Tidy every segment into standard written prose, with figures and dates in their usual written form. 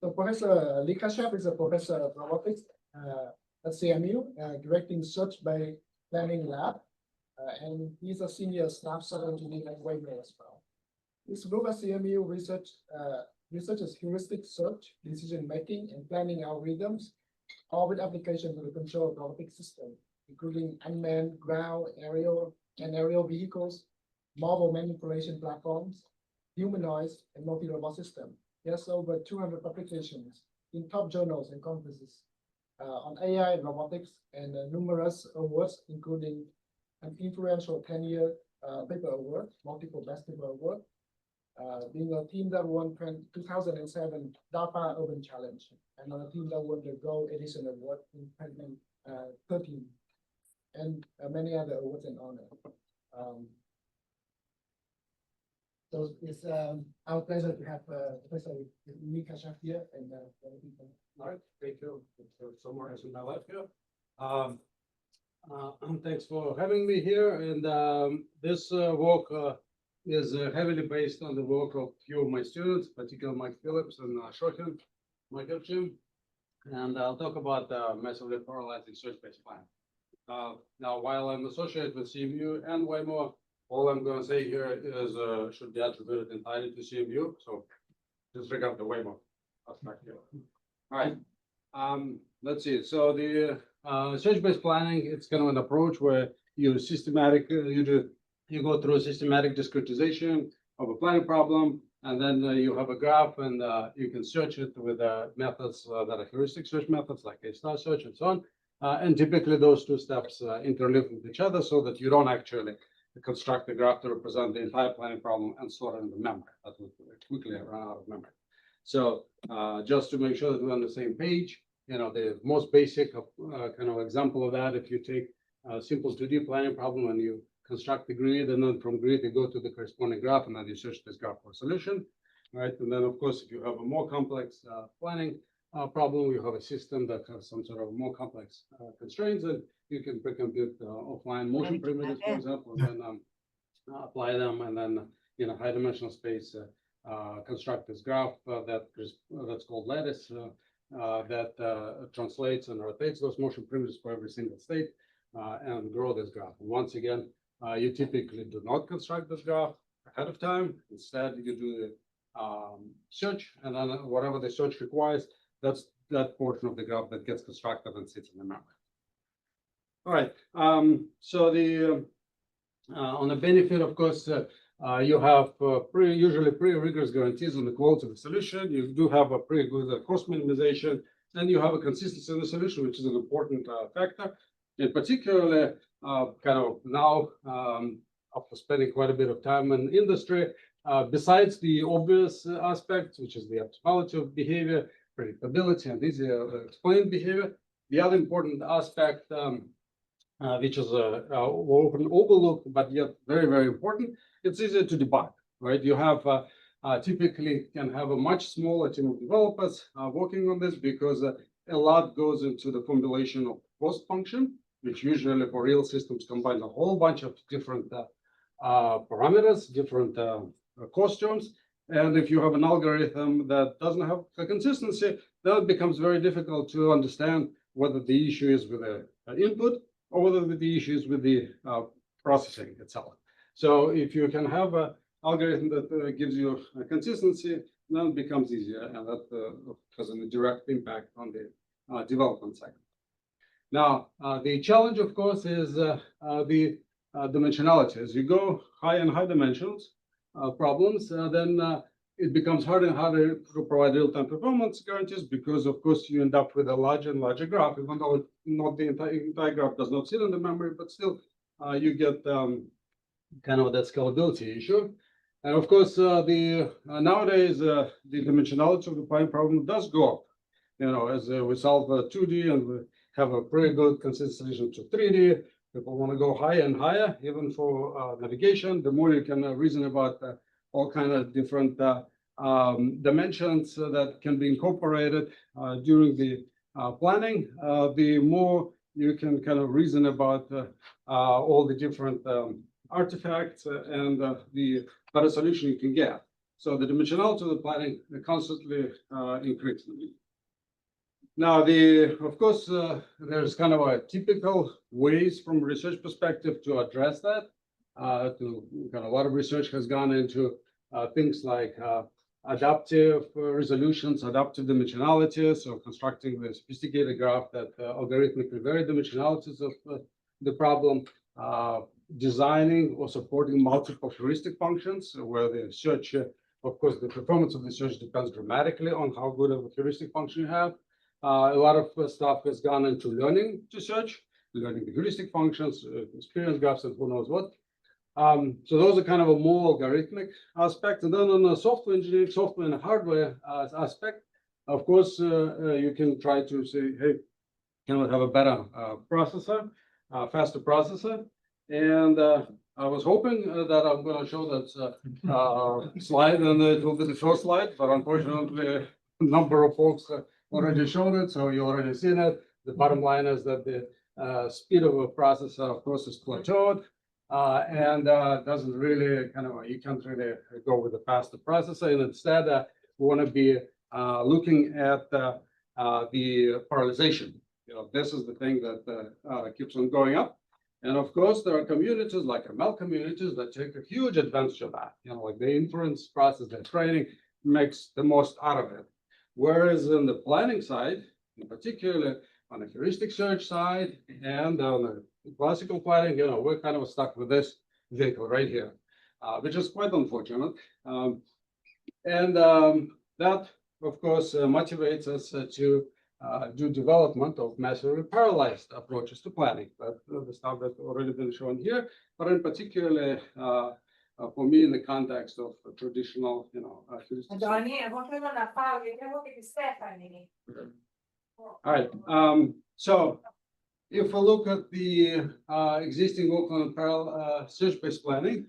So Professor Likhachev is a professor of robotics at CMU, directing search by planning lab, and he's a senior staff software engineer at Waymo as well. His group at CMU researches heuristic search, decision making, and planning algorithms, all with application to the control of robotic system, including unmanned ground, aerial, and aerial vehicles, mobile manipulation platforms, humanoids, and multi-robot system. He has over 200 publications in top journals and conferences on AI and robotics, and numerous awards, including an influential 10-year paper award, multiple best paper award, being a team that won 2007 DARPA Urban Challenge, and a team that won the Gold Edition Award in 2013, and many other awards and honors. So it's our pleasure to have Professor Likhachev here and all right, thank you. Summarize on my left here. Thanks for having me here. And this work is heavily based on the work of few of my students, particularly Mike Phillips and Shokin, Michael Jim. And I'll talk about massively parallelizing search-based planning. Now, while I'm associated with CMU and Waymo, all I'm going to say here is should be attributed entirely to CMU. So disregard the Waymo aspect here. All right. Let's see. So the search-based planning, it's kind of an approach where you you go through a systematic discretization of a planning problem, and then you have a graph, and you can search it with methods that are heuristic search methods like A-star search and so on. And typically those two steps interleave with each other so that you don't actually construct the graph to represent the entire planning problem and store it in the memory. That would quickly run out of memory. So just to make sure that we're on the same page, the most basic kind of example of that, if you take a simple 2D planning problem and you construct the grid, and then from grid you go to the corresponding graph, and then you search this graph for a solution, right? And then of course, if you have a more complex planning problem, you have a system that has some sort of more complex constraints, and you can pre-compute offline motion primitives, for example, and then apply them, and then in a high-dimensional space construct this graph that's called lattice that translates and rotates those motion primitives for every single state and grow this graph. And once again, you typically do not construct this graph ahead of time. Instead, you do the search, and then whatever the search requires, that's that portion of the graph that gets constructed and sits in the memory. All right. So the on the benefit, of course, you have usually pretty rigorous guarantees on the quality of the solution. You do have a pretty good cost minimization, and you have a consistency in the solution, which is an important factor. And particularly, kind of now, after spending quite a bit of time in industry, besides the obvious aspects, which is the optimality of behavior, predictability, and easy explained behavior, the other important aspect, which is often overlooked, but yet very, very important, it's easier to debug, right? You have typically can have a much smaller team of developers working on this because a lot goes into the formulation of cost function, which usually for real systems combines a whole bunch of different parameters, different cost terms. And if you have an algorithm that doesn't have a consistency, then it becomes very difficult to understand whether the issue is with the input or whether the issue is with the processing itself. So if you can have an algorithm that gives you a consistency, then it becomes easier, and that has a direct impact on the development cycle. Now, the challenge, of course, is the dimensionality. As you go high and high dimensions problems, then it becomes harder and harder to provide real-time performance guarantees because, of course, you end up with a larger and larger graph, even though not the entire graph does not sit in the memory, but still you get kind of that scalability issue. And of course, nowadays the dimensionality of the planning problem does go up. As we solve 2D and we have a pretty good consistent solution to 3D. People want to go higher and higher, even for navigation. The more you can reason about all kind of different dimensions that can be incorporated during the planning, the more you can kind of reason about all the different artifacts and the better solution you can get. So the dimensionality of the planning constantly increases. Now, of course, there's kind of a typical ways from a research perspective to address that. A lot of research has gone into things like adaptive resolutions, adaptive dimensionality, so constructing the sophisticated graph that algorithmically vary dimensionalities of the problem, designing or supporting multiple heuristic functions, where the search, of course, the performance of the search depends dramatically on how good of a heuristic function you have. A lot of stuff has gone into learning to search, learning the heuristic functions, experience graphs, and who knows what. So those are kind of a more algorithmic aspect. And then on the software engineering, software and hardware aspect, of course, you can try to say, hey, can we have a better processor, faster processor? And I was hoping that I'm going to show that slide, and it will be the first slide, but unfortunately, a number of folks already showed it, so you already seen it. The bottom line is that the speed of a processor, of course, is plateaued. And doesn't really you can't really go with a faster processor. And instead, we want to be looking at the parallelization. This is the thing that keeps on going up. And of course, there are communities like ML communities that take a huge advantage of that. Like the inference process, the training makes the most out of it. Whereas in the planning side, in particular on the heuristic search side and on the classical planning, we're kind of stuck with this vehicle right here, which is quite unfortunate. That, of course, motivates us to do development of massively parallelized approaches to planning. But the stuff that's already been shown here, but in particular, for me, in the context of traditional, heuristic. All right. So if we look at the existing work on parallel search-based planning,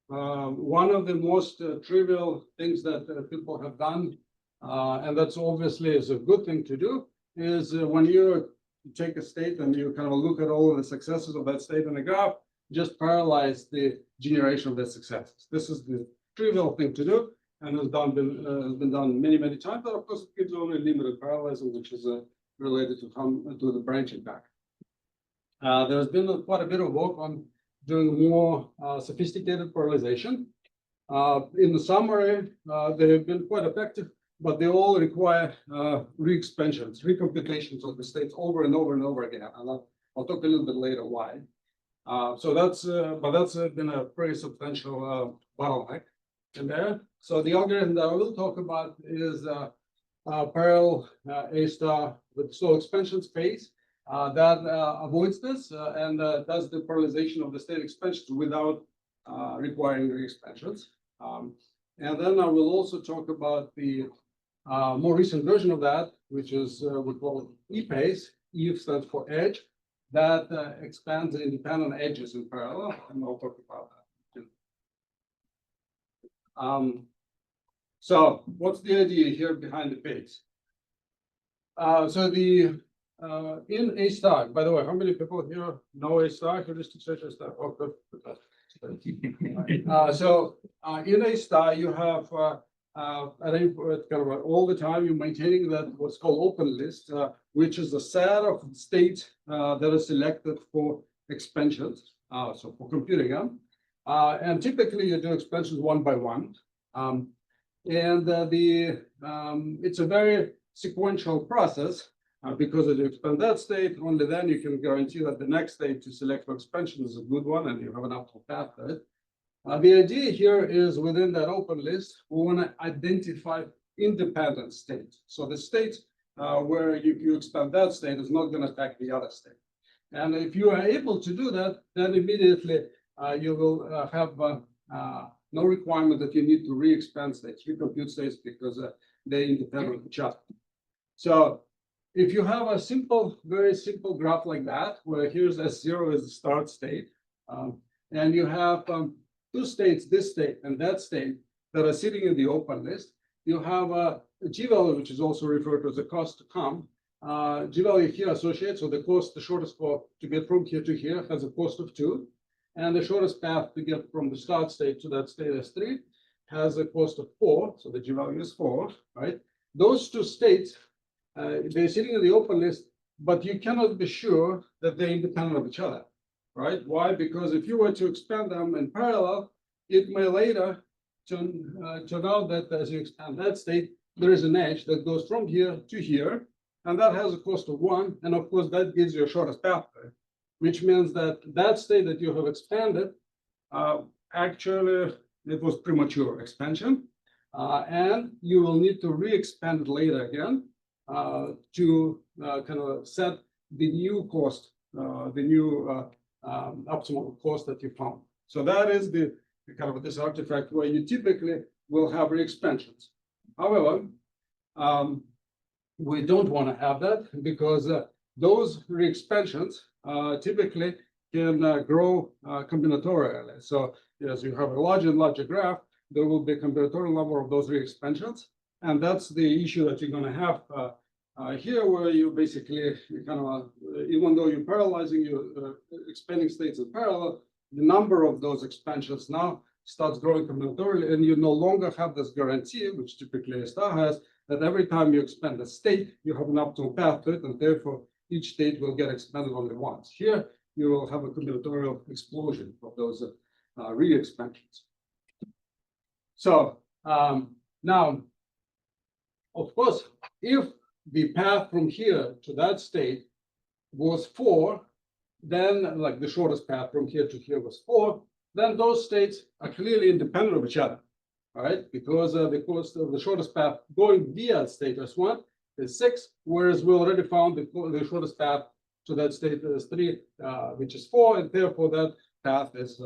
one of the most trivial things that people have done, and that's obviously is a good thing to do, is when you take a state and you kind of look at all of the successes of that state in a graph, just parallelize the generation of the successes. This is the trivial thing to do, and has been done many, many times. But of course, it gives only limited parallelism, which is related to the branching back. There's been quite a bit of work on doing more sophisticated parallelization. In the summary, they have been quite effective, but they all require re-expansions, recomputations of the states over and over and over again. And I'll talk a little bit later why. So that's been a pretty substantial bottleneck in there. So the algorithm that I will talk about is parallel A star with slow expansion space that avoids this and does the parallelization of the state expansions without requiring re-expansions. And then I will also talk about the more recent version of that, which is we call EPACE. E stands for edge, that expands the independent edges in parallel, and I'll talk about that too. So what's the idea here behind the PACE? So the in A star, by the way, how many people here know A star, heuristic search A star? Oh, good. So in A star, you have all the time you're maintaining that what's called open list, which is a set of states that are selected for expansions, so for computing them. And typically you do expansions one by one. It's a very sequential process because if you expand that state, only then you can guarantee that the next state to select for expansion is a good one and you have an optimal path to it. The idea here is within that open list, we want to identify independent states. So the state where you expand that state is not going to affect the other state. And if you are able to do that, then immediately you will have no requirement that you need to re-expand states, recompute states, because they're independent of each other. So if you have a simple, very simple graph like that, where here's S0 is the start state, and you have two states, this state and that state, that are sitting in the open list, you have a G-value, which is also referred to as the cost to come. G-value here associates, so the shortest path to get from here to here has a cost of 2, and the shortest path to get from the start state to that state S3 has a cost of 4, so the G value is 4, right? Those two states, they're sitting in the open list, but you cannot be sure that they're independent of each other, right? Why? Because if you were to expand them in parallel, it may later turn out that as you expand that state, there is an edge that goes from here to here, and that has a cost of 1, and of course that gives you a shortest path, which means that that state that you have expanded, actually it was premature expansion, and you will need to re-expand it later again to kind of set the new cost, the new optimal cost that you found. So that is the kind of this artifact where you typically will have re-expansions. However, we don't want to have that because those re-expansions typically can grow combinatorially. So as you have a larger and larger graph, there will be a combinatorial number of those re-expansions. And that's the issue that you're going to have here, where you basically kind of, even though you're parallelizing your expanding states in parallel, the number of those expansions now starts growing combinatorially, and you no longer have this guarantee, which typically a star has, that every time you expand a state, you have an optimal path to it, and therefore each state will get expanded only once. Here, you will have a combinatorial explosion of those re-expansions. So now, of course, if the path from here to that state was 4, then like the shortest path from here to here was 4, then those states are clearly independent of each other, all right? Because the cost of the shortest path going via state S1 is 6, whereas we already found the shortest path to that state is 3, which is 4, and therefore that path is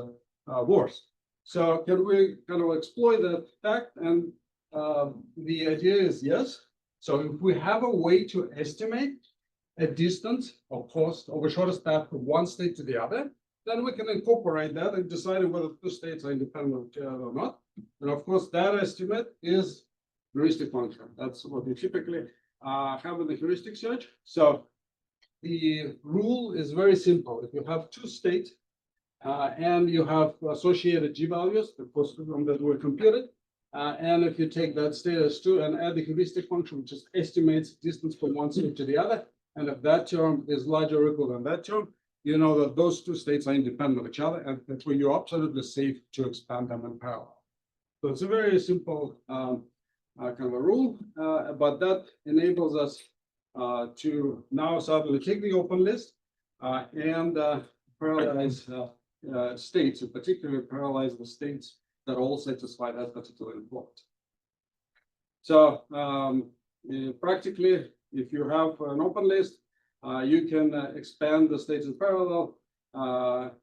worse. So can we kind of exploit that fact? And the idea is yes. So if we have a way to estimate a distance or cost of a shortest path from one state to the other, then we can incorporate that and decide whether two states are independent of each other or not. And of course, that estimate is heuristic function. That's what we typically have in the heuristic search. So the rule is very simple. If you have two states and you have associated G values, the cost of them that were computed, and if you take that state as 2 and add the heuristic function, which just estimates distance from one state to the other, and if that term is larger or equal than that term, you know that those two states are independent of each other, and that's where you're absolutely safe to expand them in parallel. So it's a very simple kind of a rule, but that enables us to now suddenly take the open list and parallelize states, in particular parallelize the states that all satisfy that particular plot. So practically, if you have an open list, you can expand the states in parallel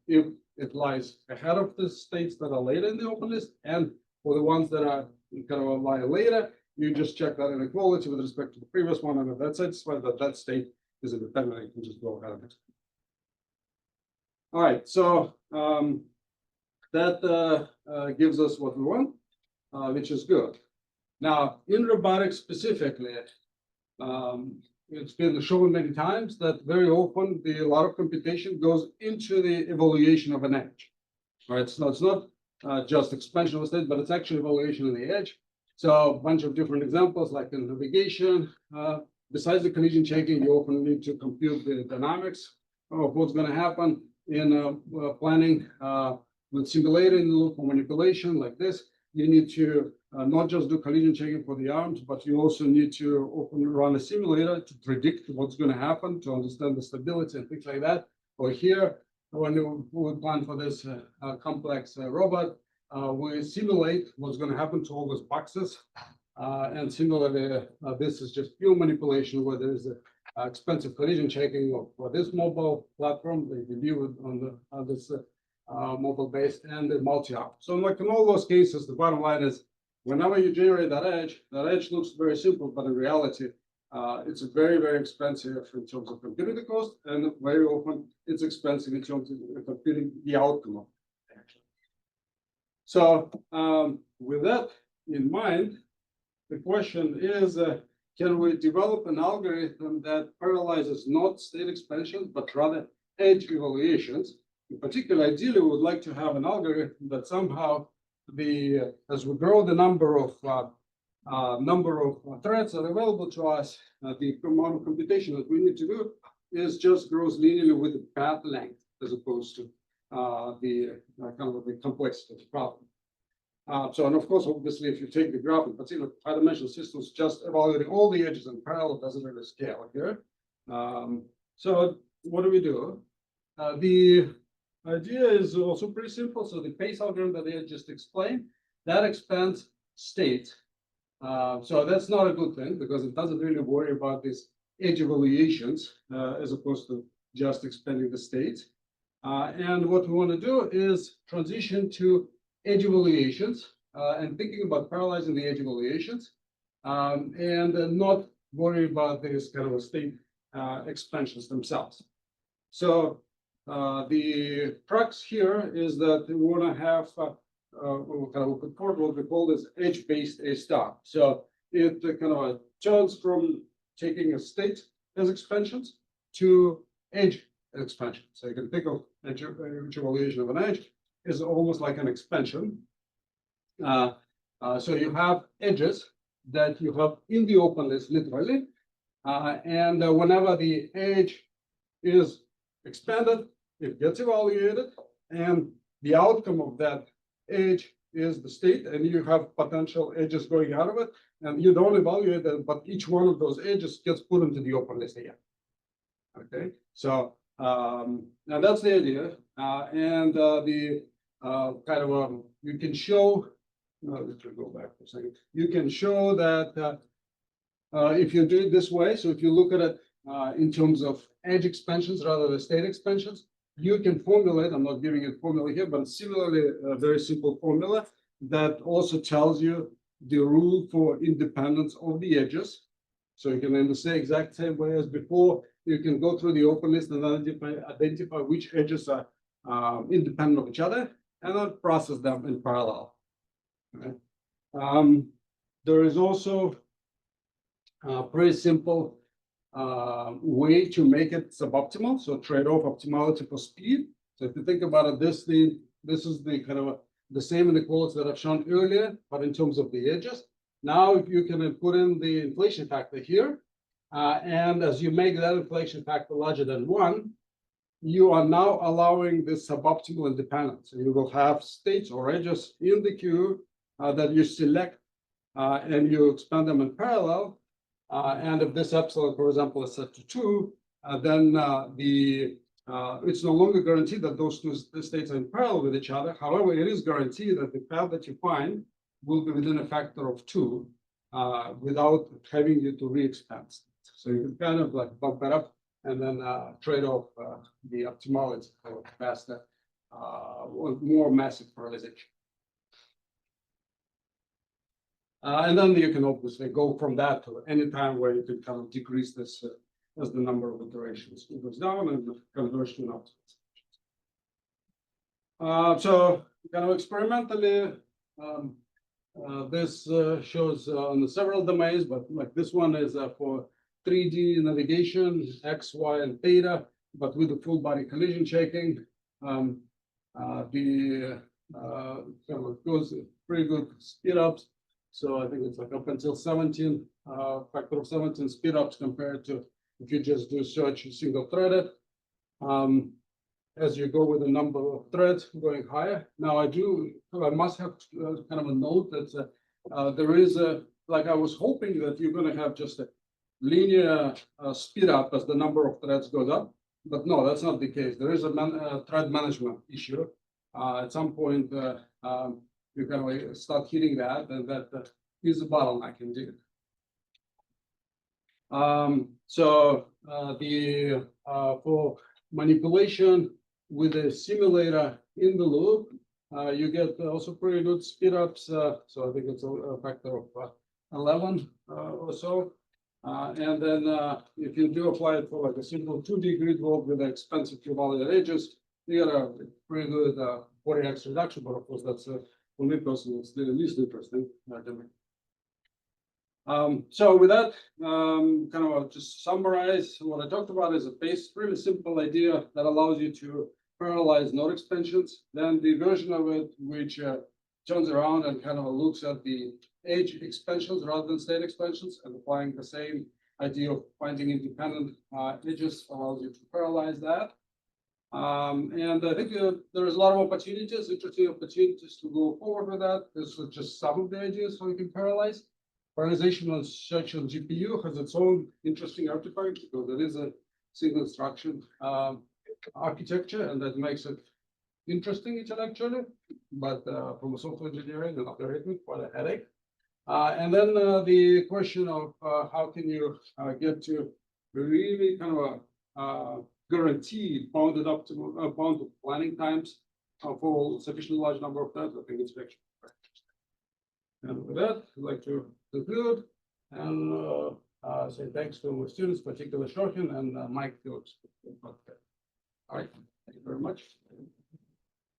if it lies ahead of the states that are later in the open list, and for the ones that are kind of lie later, you just check that inequality with respect to the previous one, and if that satisfies that that state is independent, you can just go ahead of it. All right, so that gives us what we want, which is good. Now, in robotics specifically, it's been shown many times that very often a lot of computation goes into the evaluation of an edge. Right? So it's not just expansion of a state, but it's actually evaluation of the edge. So a bunch of different examples, like in navigation. Besides the collision checking, you often need to compute the dynamics of what's going to happen in planning with simulating loop or manipulation like this. You need to not just do collision checking for the arms, but you also need to often run a simulator to predict what's going to happen, to understand the stability and things like that. Or here, when we plan for this complex robot, we simulate what's going to happen to all those boxes. And similarly, this is just pure manipulation where there is expensive collision checking for this mobile platform. They view it on this mobile based and the multi-op. So like in all those cases, the bottom line is whenever you generate that edge looks very simple, but in reality, it's very, very expensive in terms of computing the cost, and very often it's expensive in terms of computing the outcome of the action. So with that in mind, the question is, can we develop an algorithm that parallelizes not state expansions, but rather edge evaluations? In particular, ideally, we would like to have an algorithm that somehow as we grow the number of threads that are available to us, the amount of computation that we need to do is just grows linearly with the path length as opposed to the kind of the complexity of the problem. So, and of course, obviously, if you take the graph in particular, high-dimensional systems, just evaluating all the edges in parallel doesn't really scale here. So what do? The idea is also pretty simple. So the pace algorithm that I just explained, that expands state. So that's not a good thing because it doesn't really worry about these edge evaluations as opposed to just expanding the state. And what we want to do is transition to edge evaluations and thinking about parallelizing the edge evaluations and not worry about this kind of a state expansions themselves. So the crux here is that we want to have what we call this edge-based A star. So it kind of turns from taking a state as expansions to edge expansion. So you can think of edge evaluation of an edge is almost like an expansion. So you have edges that you have in the open list literally, and whenever the edge is expanded, it gets evaluated, and the outcome of that edge is the state, and you have potential edges going out of it, and you don't evaluate them, but each one of those edges gets put into the open list again. Okay, so now that's the idea, and the kind of you can show. Let's go back for a second. You can show that if you do it this way, so if you look at it in terms of edge expansions rather than state expansions, you can formulate, I'm not giving you a formula here, but similarly, a very simple formula that also tells you the rule for independence of the edges. So you can in the exact same way as before, you can go through the open list and identify which edges are independent of each other and then process them in parallel. Okay. There is also a pretty simple way to make it suboptimal. So trade-off optimality for speed. So if you think about it, this is the kind of the same inequality that I've shown earlier, but in terms of the edges. Now you can put in the inflation factor here, and as you make that inflation factor larger than 1, you are now allowing this suboptimal independence. And you will have states or edges in the queue that you select, and you expand them in parallel. And if this epsilon, for example, is set to 2, then it's no longer guaranteed that those two states are in parallel with each other. However, it is guaranteed that the path that you find will be within a factor of 2 without having you to re-expand. So you can kind of like bump it up and then trade off the optimality for faster or more massive parallelization. And then you can obviously go from that to any time where you can kind of decrease this as the number of iterations goes down and the conversion optimization. So kind of experimentally, this shows on the several domains, but like this one is for 3D navigation, X, Y, and theta, but with the full body collision checking. The kind of goes pretty good speed ups. So I think it's like up until 17, factor of 17 speed ups compared to if you just do search single threaded. As you go with the number of threads going higher. Now I must have kind of a note that there is like I was hoping that you're going to have just a linear speed up as the number of threads goes up, but no, that's not the case. There is a thread management issue. At some point, you can start hitting that, and that is a bottleneck indeed. So for manipulation with a simulator in the loop, you get also pretty good speed ups. So I think it's a factor of 11 or so. And then if you do apply it for like a simple 2D grid work with expensive two-value edges, you get a pretty good 40x reduction. But of course, that's for me personally, it's the least interesting. So with that, kind of just summarize what I talked about is a really simple idea that allows you to parallelize node extensions. Then the version of it which turns around and kind of looks at the edge expansions rather than state expansions, and applying the same idea of finding independent edges allows you to parallelize that. And I think there is a lot of opportunities, interesting opportunities to go forward with that. This is just some of the ideas how you can parallelize. Parallelization on such a GPU has its own interesting artifact because it is a single instruction architecture, and that makes it interesting intellectually, but from a software engineering and algorithm, quite a headache. And then the question of how can you get to really kind of a guaranteed bounded optimal bounded planning times for sufficiently large number of times. I think it's actually very interesting. And with that, I'd like to conclude and say thanks to my students, particularly Shorkin and Mike Phillips. All right, thank you very much.